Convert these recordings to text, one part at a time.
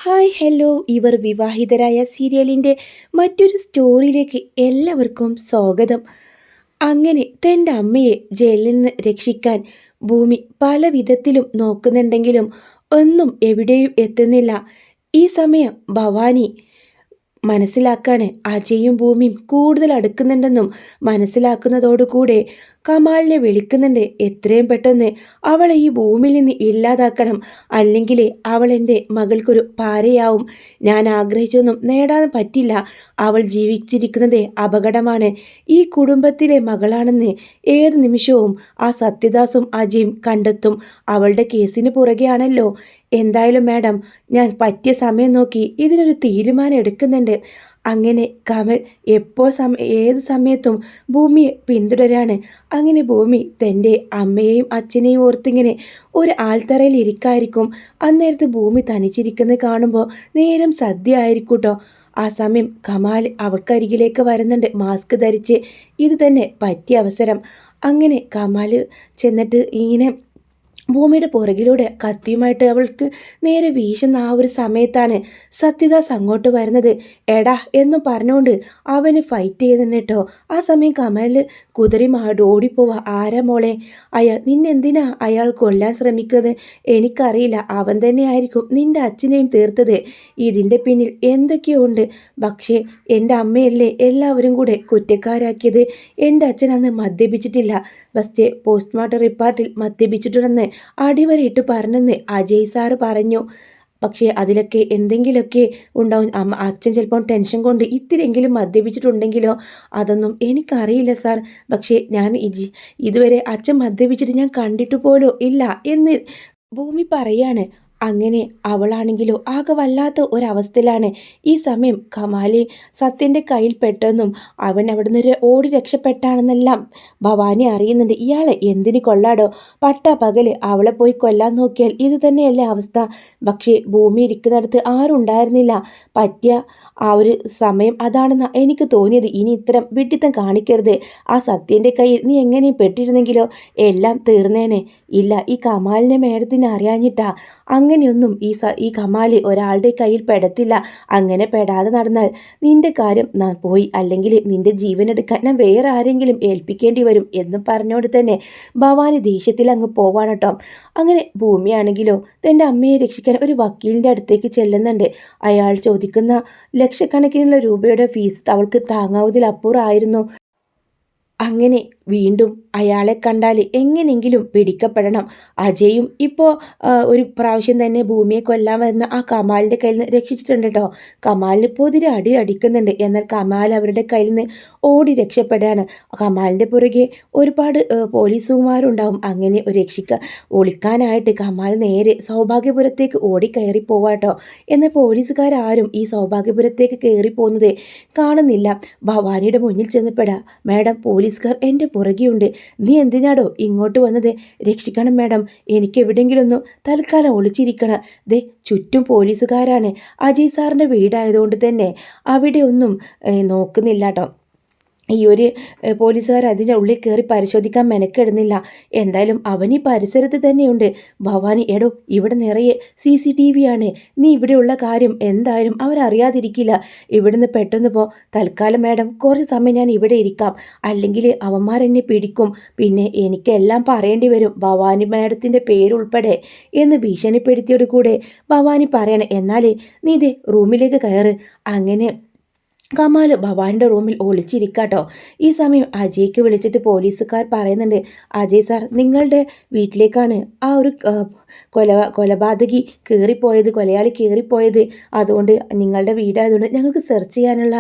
Hi hello ഇവർ വിവാഹിതരായ സീരിയലിൻ്റെ മറ്റൊരു സ്റ്റോറിയിലേക്ക് എല്ലാവർക്കും സ്വാഗതം. അങ്ങനെ തൻ്റെ അമ്മയെ ജയിലിൽ നിന്ന് രക്ഷിക്കാൻ ഭൂമി പല വിധത്തിലും നോക്കുന്നുണ്ടെങ്കിലും ഒന്നും എവിടെയും എത്തുന്നില്ല. ഈ സമയം ഭവാനി മനസ്സിലാക്കാണ് അജയും ഭൂമിയും കൂടുതൽ അടുക്കുന്നുണ്ടെന്നും മനസ്സിലാക്കുന്നതോടുകൂടെ കമാലിനെ വിളിക്കുന്നുണ്ട്. എത്രയും പെട്ടെന്ന് അവളെ ഈ ഭൂമിയിൽ നിന്ന് ഇല്ലാതാക്കണം, അല്ലെങ്കിൽ അവൾ എൻ്റെ മകൾക്കൊരു പാരയാവും. ഞാൻ ആഗ്രഹിച്ചൊന്നും നേടാൻ പറ്റില്ല. അവൾ ജീവിച്ചിരിക്കുന്നത് അപകടമാണ്. ഈ കുടുംബത്തിലെ മകളാണെന്ന് ഏത് നിമിഷവും ആ സത്യദാസും അജയും കണ്ടെത്തും. അവളുടെ കേസിന് പുറകെയാണല്ലോ. എന്തായാലും മാഡം, ഞാൻ പറ്റിയ സമയം നോക്കി ഇതിനൊരു തീരുമാനം എടുക്കുന്നുണ്ട്. അങ്ങനെ കമൽ ഏത് സമയത്തും ഭൂമിയെ പിന്തുടരാണ്. അങ്ങനെ ഭൂമി തൻ്റെ അമ്മയെയും അച്ഛനെയും ഓർത്തിങ്ങനെ ഒരു ആൾത്തറയിൽ ഇരിക്കായിരിക്കും. അന്നേരത്ത് ഭൂമി തനിച്ചിരിക്കുന്നത് കാണുമ്പോൾ നേരം സദ്യ ആയിരിക്കും കേട്ടോ. ആ സമയം കമാൽ അവൾക്കരികിലേക്ക് വരുന്നുണ്ട്, മാസ്ക് ധരിച്ച്. ഇത് തന്നെ പറ്റിയ അവസരം. അങ്ങനെ കമാൽ ചെന്നിട്ട് ഇങ്ങനെ ഭൂമിയുടെ പുറകിലൂടെ കത്തിയുമായിട്ട് അവൾക്ക് നേരെ വീശുന്ന ആ ഒരു സമയത്താണ് സത്യദാസ് അങ്ങോട്ട് വരുന്നത്. എടാ എന്നും പറഞ്ഞുകൊണ്ട് അവന് ഫൈറ്റ് ചെയ്യുന്നുണ്ട് കേട്ടോ. ആ സമയം കമൽ കുതിരി ഓടിപ്പോവാ. ആരാ മോളെ നിന്നെന്തിനാ അയാൾ കൊല്ലാൻ ശ്രമിക്കുന്നത്? എനിക്കറിയില്ല, അവൻ തന്നെയായിരിക്കും നിന്റെ അച്ഛനെയും തീർത്തത്. ഇതിൻ്റെ പിന്നിൽ എന്തൊക്കെയോ ഉണ്ട്. പക്ഷേ എൻ്റെ അമ്മയല്ലേ എല്ലാവരും കൂടെ കുറ്റക്കാരാക്കിയത്. എൻ്റെ അച്ഛൻ അന്ന് മദ്യപിച്ചിട്ടില്ല, ഫസ്റ്റ് പോസ്റ്റ്മോർട്ടം റിപ്പോർട്ടിൽ മദ്യപിച്ചിട്ടുണ്ടെന്ന് അടിവരയിട്ട് പറഞ്ഞെന്ന് അജയ് സാറ് പറഞ്ഞു. പക്ഷേ അതിലൊക്കെ എന്തെങ്കിലുമൊക്കെ ഉണ്ടാവും. അച്ഛൻ ചിലപ്പോൾ ടെൻഷൻ കൊണ്ട് ഇത്തിരിയെങ്കിലും മദ്യപിച്ചിട്ടുണ്ടെങ്കിലോ? അതൊന്നും എനിക്കറിയില്ല സാർ. പക്ഷേ ഞാൻ ഇതുവരെ അച്ഛൻ മദ്യപിച്ചിട്ട് ഞാൻ കണ്ടിട്ട് പോലും ഇല്ല എന്ന് ഭൂമി പറയാണ്. അങ്ങനെ അവളാണെങ്കിലോ ആകെ വല്ലാത്ത ഒരവസ്ഥയിലാണ്. ഈ സമയം കമാലി സത്യൻ്റെ കയ്യിൽ പെട്ടെന്നും അവൻ അവിടെ നിന്ന് ഓടി രക്ഷപ്പെട്ടാണെന്നെല്ലാം ഭവാനി അറിയുന്നുണ്ട്. ഇയാളെ എന്തിന് കൊള്ളാടോ? പകല് അവളെ പോയി കൊല്ലാൻ നോക്കിയാൽ ഇത് തന്നെയല്ലേ അവസ്ഥ. പക്ഷേ ഭൂമി ഇരിക്കുന്നിടത്ത് ആരും ഉണ്ടായിരുന്നില്ല. പറ്റിയ ആ ഒരു സമയം അതാണെന്ന് എനിക്ക് തോന്നിയത്. ഇനി ഇത്തരം വിഡ്ഢിത്തം കാണിക്കരുത്. ആ സത്യൻ്റെ കയ്യിൽ നീ എങ്ങനെയും പെട്ടിരുന്നെങ്കിലോ എല്ലാം തീർന്നേനെ. ഇല്ല, ഈ കമാലിനെ മേഡത്തിന് അറിയാഞ്ഞിട്ടാ. അങ്ങനെയൊന്നും ഈ കമാല് ഒരാളുടെ കയ്യിൽ പെടത്തില്ല. അങ്ങനെ പെടാതെ നടന്നാൽ നിന്റെ കാര്യം പോയി, അല്ലെങ്കിൽ നിന്റെ ജീവൻ എടുക്കാൻ ഞാൻ വേറെ ആരെങ്കിലും ഏൽപ്പിക്കേണ്ടി വരും എന്ന് പറഞ്ഞുകൊണ്ട് തന്നെ ഭവാനി ദേഷ്യത്തിൽ അങ്ങ് പോവാണ് കേട്ടോ. അങ്ങനെ ഭൂമിയാണെങ്കിലോ തൻ്റെ അമ്മയെ രക്ഷിക്കാൻ ഒരു വക്കീലിൻ്റെ അടുത്തേക്ക് ചെല്ലുന്നുണ്ട്. അയാൾ ചോദിക്കുന്ന ലക്ഷക്കണക്കിനുള്ള രൂപയുടെ ഫീസ് അവൾക്ക് താങ്ങാവുന്നതിലപ്പുറമായിരുന്നു. അങ്ങനെ വീണ്ടും അയാളെ കണ്ടാൽ എങ്ങനെയെങ്കിലും പിടിക്കപ്പെടണം. അജയും ഇപ്പോൾ ഒരു പ്രാവശ്യം തന്നെ ഭൂമിയെ കൊല്ലാൻ വരുന്ന ആ കമാലിൻ്റെ കയ്യിൽ നിന്ന് രക്ഷിച്ചിട്ടുണ്ട് കേട്ടോ. കമാലിന് പൊതിരെ അടിക്കുന്നുണ്ട്. എന്നാൽ കമാൽ അവരുടെ കയ്യിൽ നിന്ന് ഓടി രക്ഷപ്പെടുകയാണ്. കമാലിൻ്റെ പുറകെ ഒരുപാട് പോലീസുമാരുണ്ടാവും. അങ്ങനെ ഒളിക്കാനായിട്ട് കമാൽ നേരെ സൗഭാഗ്യപുരത്തേക്ക് ഓടിക്കയറി പോവാട്ടോ. എന്നാൽ പോലീസുകാരും ഈ സൗഭാഗ്യപുരത്തേക്ക് കയറി പോകുന്നത് കാണുന്നില്ല. ഭവാനിയുടെ മുന്നിൽ ചെന്നപ്പെടാ. മാഡം, പോലീസുകാർ എൻ്റെ പുറകെയുണ്ട്. നീ എന്തിനാടോ ഇങ്ങോട്ട് വന്നത്? രക്ഷിക്കണം മാഡം, എനിക്ക് എവിടെയെങ്കിലും ഒന്ന് തൽക്കാലം ഒളിച്ചിരിക്കണം. ദേ ചുറ്റും പോലീസുകാരാണ്. അജയ് സാറിൻ്റെ വീടായതുകൊണ്ട് തന്നെ അവിടെ ഒന്നും നോക്കുന്നില്ല കേട്ടോ. ഈ ഒരു പോലീസുകാർ അതിൻ്റെ ഉള്ളിൽ കയറി പരിശോധിക്കാൻ മെനക്കെടുന്നില്ല. എന്തായാലും അവൻ ഈ പരിസരത്ത് തന്നെയുണ്ട്. ഭവാനി, എടോ ഇവിടെ നിറയെ CCTV ആണ്. നീ ഇവിടെയുള്ള കാര്യം എന്തായാലും അവരറിയാതിരിക്കില്ല. ഇവിടുന്ന് പെട്ടെന്ന് തൽക്കാലം മാഡം കുറച്ച് സമയം ഞാൻ ഇവിടെ ഇരിക്കാം, അല്ലെങ്കിൽ അവന്മാരെന്നെ പിടിക്കും. പിന്നെ എനിക്കെല്ലാം പറയേണ്ടി വരും, ഭവാനി മാഡത്തിൻ്റെ പേരുൾപ്പെടെ എന്ന് ഭീഷണിപ്പെടുത്തിയോട് കൂടെ ഭവാനി പറയണേ. എന്നാൽ നീ ഇതേ റൂമിലേക്ക് കയറ്. അങ്ങനെ കമാൽ ഭവാനിയുടെ റൂമിൽ ഒളിച്ചിരിക്കാട്ടോ. ഈ സമയം അജയ്ക്ക് വിളിച്ചിട്ട് പോലീസുകാർ പറയുന്നുണ്ട്, അജയ് സാർ നിങ്ങളുടെ വീട്ടിലേക്കാണ് ആ ഒരു കൊലപാതകി കൊലയാളി കയറിപ്പോയത്. അതുകൊണ്ട് നിങ്ങളുടെ വീടായതുകൊണ്ട് ഞങ്ങൾക്ക് സെർച്ച് ചെയ്യാനുള്ള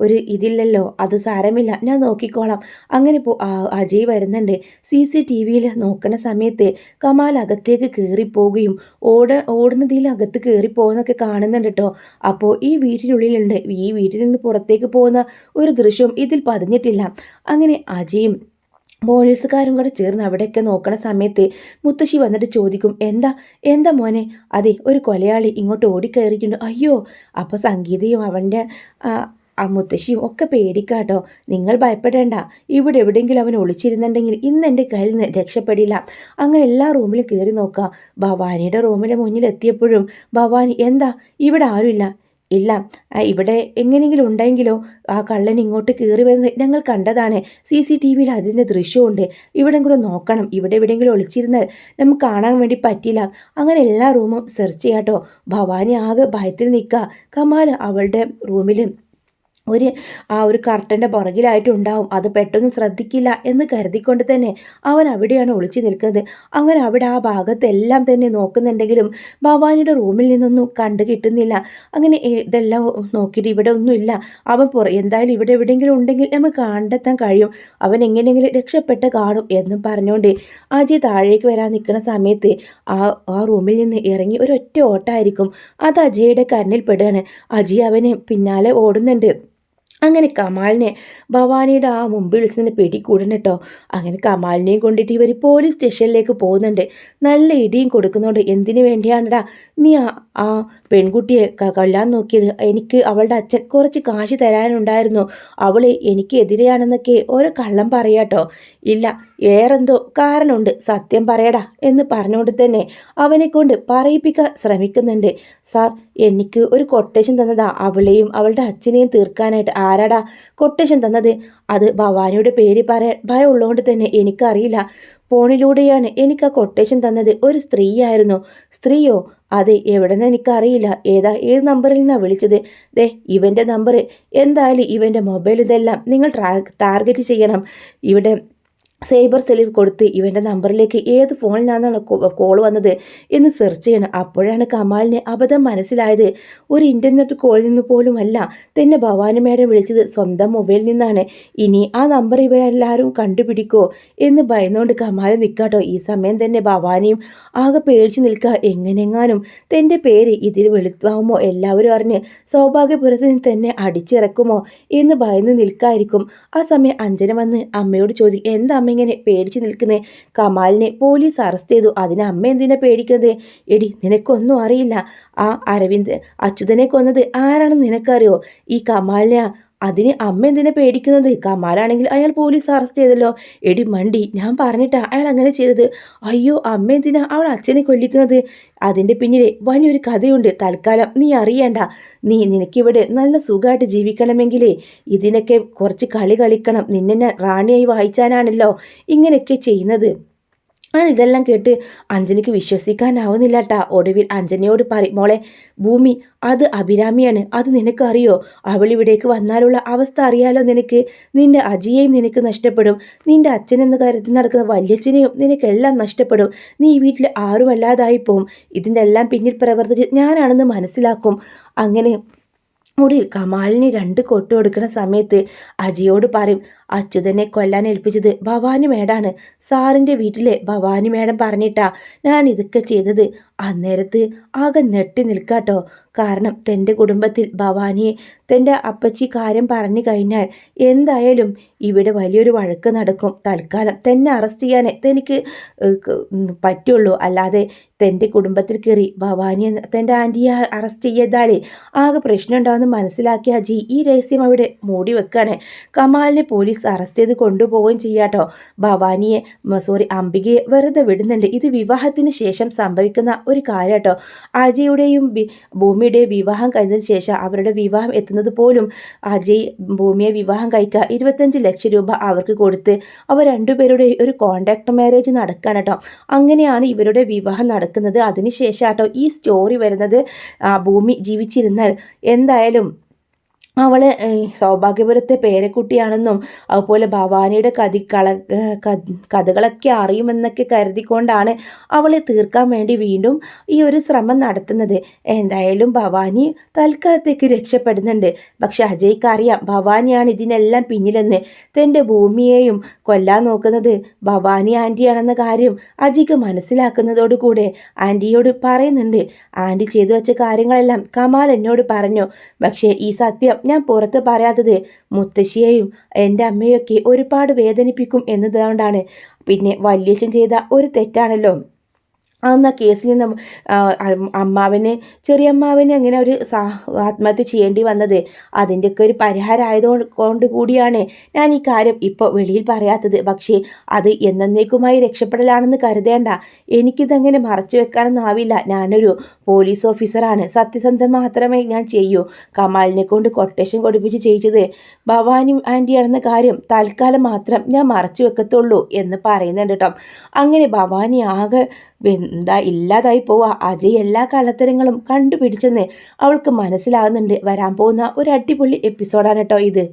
ഒരു ഇതില്ലല്ലോ. അത് സാരമില്ല, ഞാൻ നോക്കിക്കോളാം. അങ്ങനെ അജയ് വരുന്നുണ്ട്. CCTVയിൽ നോക്കുന്ന സമയത്ത് കമാൽ അകത്തേക്ക് കയറിപ്പോവുകയും ഓടുന്നതിൽ അകത്ത് കയറിപ്പോകുന്നൊക്കെ കാണുന്നുണ്ട് കേട്ടോ. അപ്പോൾ ഈ വീട്ടിനുള്ളിലുണ്ട്. ഈ വീട്ടിൽ നിന്ന് പുറത്തേക്ക് പോകുന്ന ഒരു ദൃശ്യവും ഇതിൽ പതിഞ്ഞിട്ടില്ല. അങ്ങനെ അജയും പോലീസുകാരും കൂടെ ചേർന്ന് അവിടെയൊക്കെ നോക്കണ സമയത്ത് മുത്തശ്ശി വന്നിട്ട് ചോദിക്കും, എന്താ മോനെ? അതെ, ഒരു കൊലയാളി ഇങ്ങോട്ട് ഓടിക്കയറിയിട്ടുണ്ട്. അയ്യോ! അപ്പോൾ സംഗീതയും ആ മുത്തശ്ശിയും ഒക്കെ പേടിക്കാട്ടോ. നിങ്ങൾ ഭയപ്പെടേണ്ട, ഇവിടെ എവിടെയെങ്കിലും അവൻ ഒളിച്ചിരുന്നുണ്ടെങ്കിൽ ഇന്ന് എൻ്റെ കയ്യിൽ നിന്ന് രക്ഷപ്പെടില്ല. അങ്ങനെ എല്ലാ റൂമിലും കയറി നോക്കുക. ഭവാനിയുടെ റൂമിലെ മുന്നിൽ എത്തിയപ്പോഴും ഭവാനി എന്താ ഇവിടെ ആരുമില്ല. ഇല്ല, ഇവിടെ എങ്ങനെയെങ്കിലും ഉണ്ടെങ്കിലോ ആ കള്ളൻ ഇങ്ങോട്ട് കയറി വരുന്നത് ഞങ്ങൾ കണ്ടതാണ്. CCTVയിൽ അതിൻ്റെ ദൃശ്യമുണ്ട്. ഇവിടെ കൂടെ നോക്കണം, ഇവിടെ എവിടെയെങ്കിലും ഒളിച്ചിരുന്നാൽ നമുക്ക് കാണാൻ വേണ്ടി പറ്റില്ല. അങ്ങനെ എല്ലാ റൂമും സെർച്ച് ചെയ്യാട്ടോ. ഭവാനി ആകെ ഭയത്തിൽ നിൽക്കുക. കമാൽ അവളുടെ റൂമിൽ ഒരു കർട്ടൻ്റെ പുറകിലായിട്ടുണ്ടാവും. അത് പെട്ടെന്ന് ശ്രദ്ധിക്കില്ല എന്ന് കരുതിക്കൊണ്ട് തന്നെ അവൻ അവിടെയാണ് ഒളിച്ചു നിൽക്കുന്നത്. അങ്ങനെ അവിടെ ആ ഭാഗത്തെല്ലാം തന്നെ നോക്കുന്നുണ്ടെങ്കിലും ഭവാനിയുടെ റൂമിൽ നിന്നൊന്നും കണ്ടു കിട്ടുന്നില്ല. അങ്ങനെ ഇതെല്ലാം നോക്കിയിട്ട് ഇവിടെ ഒന്നുമില്ല. അവൻ എന്തായാലും ഇവിടെ എവിടെയെങ്കിലും ഉണ്ടെങ്കിൽ നമുക്ക് കണ്ടെത്താൻ കഴിയും. അവൻ എങ്ങനെയെങ്കിലും രക്ഷപ്പെട്ട് കാണും എന്നും പറഞ്ഞുകൊണ്ട് അജയ് താഴേക്ക് വരാൻ നിൽക്കുന്ന സമയത്ത് ആ റൂമിൽ നിന്ന് ഇറങ്ങി ഒരൊറ്റ ഓട്ടമായിരിക്കും. അത് അജയുടെ കണ്ണിൽ പെടുകയാണ്. അജയ് അവന് പിന്നാലെ ഓടുന്നുണ്ട്. അങ്ങനെ കമാലിനെ ഭവാനിയുടെ ആ മുമ്പിൽ വിളിച്ചതിന് പിടികൂടണം കേട്ടോ. അങ്ങനെ കമാലിനെയും കൊണ്ടിട്ട് ഇവർ പോലീസ് സ്റ്റേഷനിലേക്ക് പോകുന്നുണ്ട്. നല്ല ഇടിയും കൊടുക്കുന്നുണ്ട്. എന്തിനു വേണ്ടിയാണടാ നീ ആ പെൺകുട്ടിയെ കൊല്ലാൻ നോക്കിയത്? എനിക്ക് അവളുടെ അച്ഛൻ കുറച്ച് കാശ് തരാനുണ്ടായിരുന്നു. അവൾ എനിക്ക് എതിരെയാണെന്നൊക്കെ ഓരോ കള്ളം പറയാട്ടോ. ഇല്ല, വേറെന്തോ കാരണമുണ്ട്, സത്യം പറയടാ എന്ന് പറഞ്ഞുകൊണ്ട് തന്നെ അവനെ കൊണ്ട് പറയിപ്പിക്കാൻ ശ്രമിക്കുന്നുണ്ട്. സാർ, എനിക്ക് ഒരു കൊട്ടേഷൻ തന്നതാ അവളെയും അവളുടെ അച്ഛനെയും തീർക്കാനായിട്ട്. ആരാടാ കൊട്ടേഷൻ തന്നത്? അത് ഭവാനിയുടെ പേര് പറയാൻ ഭയമുള്ളതുകൊണ്ട് തന്നെ എനിക്കറിയില്ല. ഫോണിലൂടെയാണ് എനിക്ക് ആ കൊട്ടേഷൻ തന്നത്. ഒരു സ്ത്രീയായിരുന്നു. സ്ത്രീയോ? അതെ, എവിടെന്ന് എനിക്കറിയില്ല. ഏത് നമ്പറിൽ നിന്നാണ് വിളിച്ചത്? ദേ ഇവൻ്റെ നമ്പർ. എന്തായാലും ഇവൻ്റെ മൊബൈൽ ഇതെല്ലാം നിങ്ങൾ ടാർഗറ്റ് ചെയ്യണം. ഇവിടെ സൈബർ സെല്ലിൽ കൊടുത്ത് ഇവൻ്റെ നമ്പറിലേക്ക് ഏത് ഫോണിൽ നിന്നാണ് കോൾ വന്നത് എന്ന് സെർച്ച് ചെയ്യണം. അപ്പോഴാണ് കമാലിന് അബദ്ധം മനസ്സിലായത്. ഒരു ഇൻ്റർനെറ്റ് കോളിൽ നിന്ന് പോലുമല്ല തന്നെ ഭവാനി മേഡം വിളിച്ചത്, സ്വന്തം മൊബൈലിൽ നിന്നാണ്. ഇനി ആ നമ്പർ ഇവരെല്ലാവരും കണ്ടുപിടിക്കോ എന്ന് ഭയന്നുകൊണ്ട് കമാൽ നിൽക്കാട്ടോ. ഈ സമയം തന്നെ ഭവാനിയും ആകെ പേടിച്ച് നിൽക്കുക. എങ്ങനെങ്ങാനും തൻ്റെ പേര് ഇതിൽ വെളുത്താവുമോ, എല്ലാവരും അറിഞ്ഞ് സൗഭാഗ്യപുരത്തിൽ തന്നെ അടിച്ചിറക്കുമോ എന്ന് ഭയന്ന് നിൽക്കായിരിക്കും. ആ സമയം അഞ്ജന വന്ന് അമ്മയോട് ചോദിക്കും, എന്താ അമ്മ ഇങ്ങനെ പേടിച്ച് നിൽക്കുന്നത്? കമാലിനെ പോലീസ് അറസ്റ്റ് ചെയ്തു, അതിന് അമ്മ എന്തിനാ പേടിക്കുന്നത്? എടി, നിനക്കൊന്നും അറിയില്ല. ആ അരവിന്ദ് അച്യുതനെ കൊന്നത് ആരാണെന്ന് നിനക്കറിയോ? ഈ കമാലിനെ. അതിന് അമ്മ എന്തിനാ പേടിക്കുന്നത്? കമാലാണെങ്കിൽ അയാൾ പോലീസ് അറസ്റ്റ് ചെയ്തല്ലോ. എടി മണ്ടി, ഞാൻ പറഞ്ഞിട്ടാ അയാൾ അങ്ങനെ ചെയ്തത്. അയ്യോ, അമ്മ എന്തിനാ അവൾ അച്ഛനെ കൊല്ലിക്കുന്നത്? അതിൻ്റെ പിന്നിൽ വലിയൊരു കഥയുണ്ട്. തൽക്കാലം നീ അറിയണ്ട. നിനക്കിവിടെ നല്ല സുഖമായിട്ട് ജീവിക്കണമെങ്കിലേ ഇതിനൊക്കെ കുറച്ച് കളി കളിക്കണം. നിന്നെ റാണിയായി വായിച്ചാനാണല്ലോ ഇങ്ങനെയൊക്കെ ചെയ്യുന്നത്. ഇതെല്ലാം കേട്ട് അഞ്ജനയ്ക്ക് വിശ്വസിക്കാനാവുന്നില്ല കേട്ടാ. ഒടുവിൽ അഞ്ജനയോട് മോളെ ഭൂമി, അത് അഭിരാമിയാണ്. അത് നിനക്കറിയോ? അവൾ ഇവിടേക്ക് വന്നാലുള്ള അവസ്ഥ അറിയാലോ നിനക്ക്. നിന്റെ അജിയെയും നിനക്ക് നഷ്ടപ്പെടും. നിന്റെ അച്ഛനെന്ന കാര്യത്തിൽ നടക്കുന്ന വല്യച്ഛനെയും നിനക്കെല്ലാം നഷ്ടപ്പെടും. നീ ഈ വീട്ടിൽ ആരുമല്ലാതായിപ്പോവും. ഇതിൻ്റെ എല്ലാം പിന്നിൽ പ്രവർത്തിച്ച് ഞാനാണെന്ന് മനസ്സിലാക്കും. അങ്ങനെ മുടിയിൽ കമാലിന് 2 കൊട്ട് കൊടുക്കുന്ന സമയത്ത് അജിയോട് പറയും, അച്യുതനെ കൊല്ലാൻ ഏൽപ്പിച്ചത് ഭവാനി മേഡാണ്. സാറിൻ്റെ വീട്ടിലെ ഭവാനി മേഡം പറഞ്ഞിട്ടാ ഞാൻ ഇതൊക്കെ ചെയ്തത്. അന്നേരത്ത് ആകെ നെട്ടി നിൽക്കാട്ടോ. കാരണം തൻ്റെ കുടുംബത്തിൽ ഭവാനിയെ തൻ്റെ അപ്പച്ചി കാര്യം പറഞ്ഞു കഴിഞ്ഞാൽ എന്തായാലും ഇവിടെ വലിയൊരു വഴക്ക് നടക്കും. തൽക്കാലം തന്നെ അറസ്റ്റ് ചെയ്യാനേ തനിക്ക് പറ്റുള്ളൂ. അല്ലാതെ തൻ്റെ കുടുംബത്തിൽ കയറി ഭവാനിയെ തൻ്റെ ആൻറ്റിയെ അറസ്റ്റ് ചെയ്താലേ ആകെ പ്രശ്നം ഉണ്ടാവുമെന്ന് മനസ്സിലാക്കിയ അജി ഈ രഹസ്യം അവിടെ മൂടി വെക്കാണ്. കമാലിനെ പോലീസ് അറസ്റ്റ് ചെയ്ത് കൊണ്ടുപോവുകയും ചെയ്യാട്ടോ. ഭവാനിയെ അംബികയെ വെറുതെ വിടുന്നുണ്ട്. ഇത് വിവാഹത്തിന് ശേഷം സംഭവിക്കുന്ന ഒരു കാര്യട്ടോ. അജയുടെയും ഭൂമിയുടെയും വിവാഹം കഴിഞ്ഞതിന് ശേഷം അവരുടെ വിവാഹം എത്തുന്നത് പോലും അജയ് ഭൂമിയെ വിവാഹം കഴിക്കുക 25 ലക്ഷം രൂപ അവർക്ക് കൊടുത്ത് അവർ രണ്ടുപേരുടെ ഒരു കോൺട്രാക്ട് മാരേജ് നടക്കാനട്ടോ. അങ്ങനെയാണ് ഇവരുടെ വിവാഹം നടക്കുന്നത്. അതിനുശേഷമാട്ടോ ഈ സ്റ്റോറി വരുന്നത്. ഭൂമി ജീവിച്ചിരുന്നാൽ എന്തായാലും അവൾ സൗഭാഗ്യപുരത്തെ പേരക്കുട്ടിയാണെന്നും അതുപോലെ ഭവാനിയുടെ കഥകളൊക്കെ അറിയുമെന്നൊക്കെ കരുതിക്കൊണ്ടാണ് അവളെ തീർക്കാൻ വേണ്ടി വീണ്ടും ഈ ഒരു ശ്രമം നടത്തുന്നത്. എന്തായാലും ഭവാനി തൽക്കാലത്തേക്ക് രക്ഷപ്പെടുന്നുണ്ട്. പക്ഷെ അജയ്ക്ക് അറിയാം ഭവാനിയാണ് ഇതിനെല്ലാം പിന്നിലെന്ന്. തൻ്റെ ഭൂമിയെയും കൊല്ലാൻ നോക്കുന്നത് ഭവാനി ആൻറ്റിയാണെന്ന കാര്യം അജിക്ക് മനസ്സിലാക്കുന്നതോടുകൂടെ ആൻറ്റിയോട് പറയുന്നുണ്ട്. ആൻറ്റി ചെയ്തു വെച്ച കാര്യങ്ങളെല്ലാം കമാൽ എന്നോട് പറഞ്ഞു. പക്ഷേ ഈ സത്യം ഞാൻ പുറത്ത് പറയാത്തത് മുത്തശ്ശിയെയും എൻ്റെ അമ്മയൊക്കെ ഒരുപാട് വേദനിപ്പിക്കും എന്നതുകൊണ്ടാണ്. പിന്നെ വല്യച്ഛൻ ചെയ്ത ഒരു തെറ്റാണല്ലോ അന്ന് ആ കേസിൽ നിന്ന് അമ്മാവന് ചെറിയമ്മാവന് അങ്ങനെ ഒരു ആത്മഹത്യ ചെയ്യേണ്ടി വന്നത് അതിൻ്റെയൊക്കെ ഒരു പരിഹാരം ആയതുകൊണ്ട് കൂടിയാണ് ഞാൻ ഈ കാര്യം ഇപ്പോൾ വെളിയിൽ പറയാത്തത്. പക്ഷേ അത് എന്നേക്കുമായി രക്ഷപ്പെടലാണെന്ന് കരുതേണ്ട. എനിക്കിതങ്ങനെ മറച്ചു വെക്കാനൊന്നും ആവില്ല. ഞാനൊരു പോലീസ് ഓഫീസറാണ്. സത്യസന്ധം മാത്രമേ ഞാൻ ചെയ്യൂ. കമാലിനെ കൊണ്ട് കൊട്ടേഷൻ കൊടുപ്പിച്ച് ചെയ്യിച്ചത് ഭവാനി ആൻറ്റിയാണെന്ന കാര്യം തൽക്കാലം മാത്രം ഞാൻ മറച്ചു വെക്കത്തുള്ളൂ എന്ന് പറയുന്നുണ്ട് കേട്ടോ. അങ്ങനെ ഭവാനി ആകെ ഇല്ലാതായി പോവുക. അജയ് എല്ലാ കള്ളത്തരങ്ങളും കണ്ടുപിടിച്ചെന്ന് അവൾക്ക് മനസ്സിലാകുന്നുണ്ട്. വരാൻ പോകുന്ന ഒരു അടിപൊളി എപ്പിസോഡാണ് കേട്ടോ ഇത്.